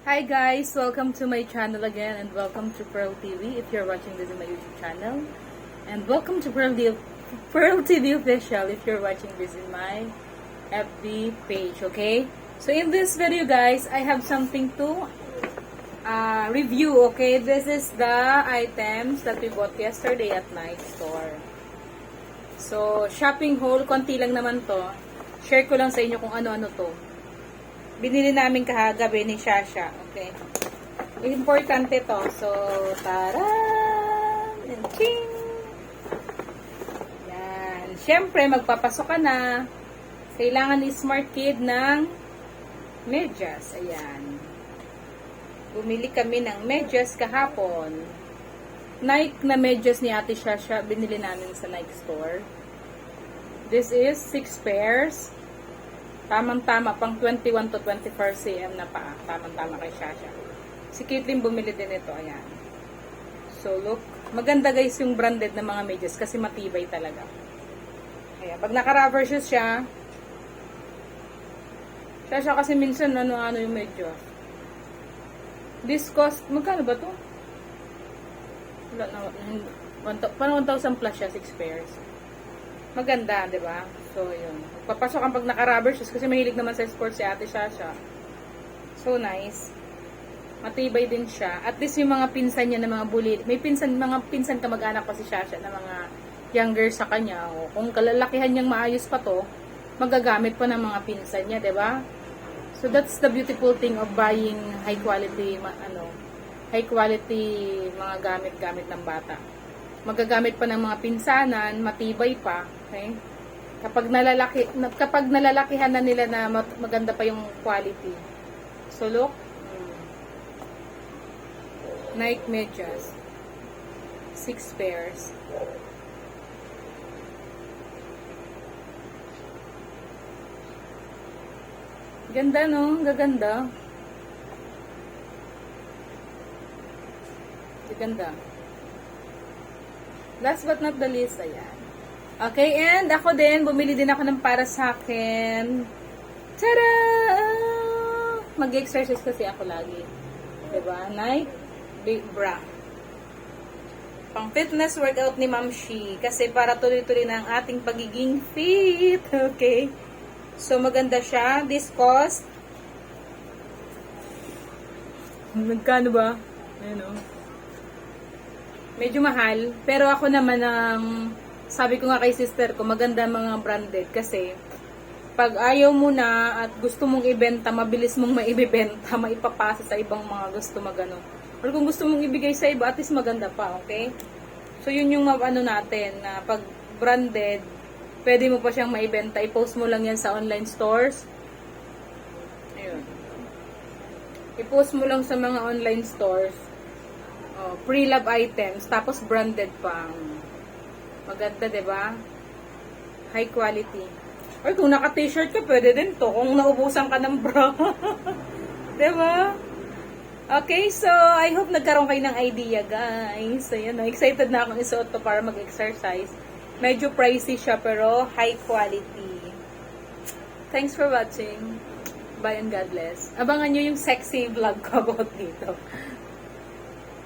Hi guys! Welcome to my channel again and welcome to Pearl TV if you're watching this in my YouTube channel. And welcome to Pearl TV Official if you're watching this in my FB page, okay? So in this video guys, I have something to review, okay? This is the items that we bought yesterday at Nike store. So, shopping haul, konti lang naman to. Share ko lang sa inyo kung ano-ano to. Binili namin kahagabi ni Shasha. Okay. Importante to. So, taran! And ching! Yan. Siyempre, magpapasok ka na. Kailangan ni Smart Kid ng medyas. Ayan. Bumili kami ng medyas kahapon. Nike na medyas ni Ate Shasha. Binili namin sa Nike store. This is 6 pairs. Tamang-tama, pang 21 to 24 cm na paa. Tamang-tama kay Shasha. Si Caitlyn bumili din ito. Ayan. So, look. Maganda guys yung branded na mga medyas kasi matibay talaga. Ayan. Pag naka-rubber shoes siya, Shasha kasi minsan ano-ano yung medyas. This cost, magkano ba to? Wala na, parang 1,000 plus siya, 6 pairs. Maganda, di ba? So, yun. Papasok ang pag naka-rubber shoes kasi mahilig naman sa sports si Ate Shasha. So, nice. Matibay din siya. At least yung mga pinsan niya na mga bully. May mga pinsan kamag-anak pa si Shasha na mga younger sa kanya. O, kung kalalakihan niyang maayos pa to, magagamit pa ng mga pinsan niya, di ba? So, that's the beautiful thing of buying high quality mga gamit-gamit ng bata. Magagamit pa ng mga pinsanan, matibay pa, okay? Kapag nalalakihan na nila na maganda pa yung quality. So look, Nike medyas, 6 pairs. Ganda no, gaganda. Ganda. Last but not the least, ayan. Okay, and ako din, bumili din ako ng para sa akin. Tada! Mag-exercise kasi ako lagi. Diba? Nike Big Bra. Pang fitness workout ni Ma'am Shi. Kasi para tuloy-tuloy na ang ating pagiging fit. Okay? So, maganda siya. This cost. Magkano ba? Ayun o. Medyo mahal, pero ako naman sabi ko nga kay sister ko, maganda mga branded kasi pag ayaw mo na at gusto mong ibenta, mabilis mong maibibenta, maipapasa sa ibang mga gusto magano. Or kung gusto mong ibigay sa iba, at least maganda pa, okay? So yun yung ano natin, na pag branded, pwede mo pa siyang maibenta, i-post mo lang yan sa online stores. Ayun. I-post mo lang sa mga online stores. Pre-love items, tapos branded pang. Maganda, 'di ba? High quality. Or kung naka-t-shirt ka, pwede din 'to kung naubusan ka ng bra. 'Di ba? Okay, so I hope nagkaroon kayo ng idea, guys. So, yun, excited na akong isuot to para mag-exercise. Medyo pricey siya, pero high quality. Thanks for watching. Bye and God bless. Abangan nyo yung sexy vlog ko about dito.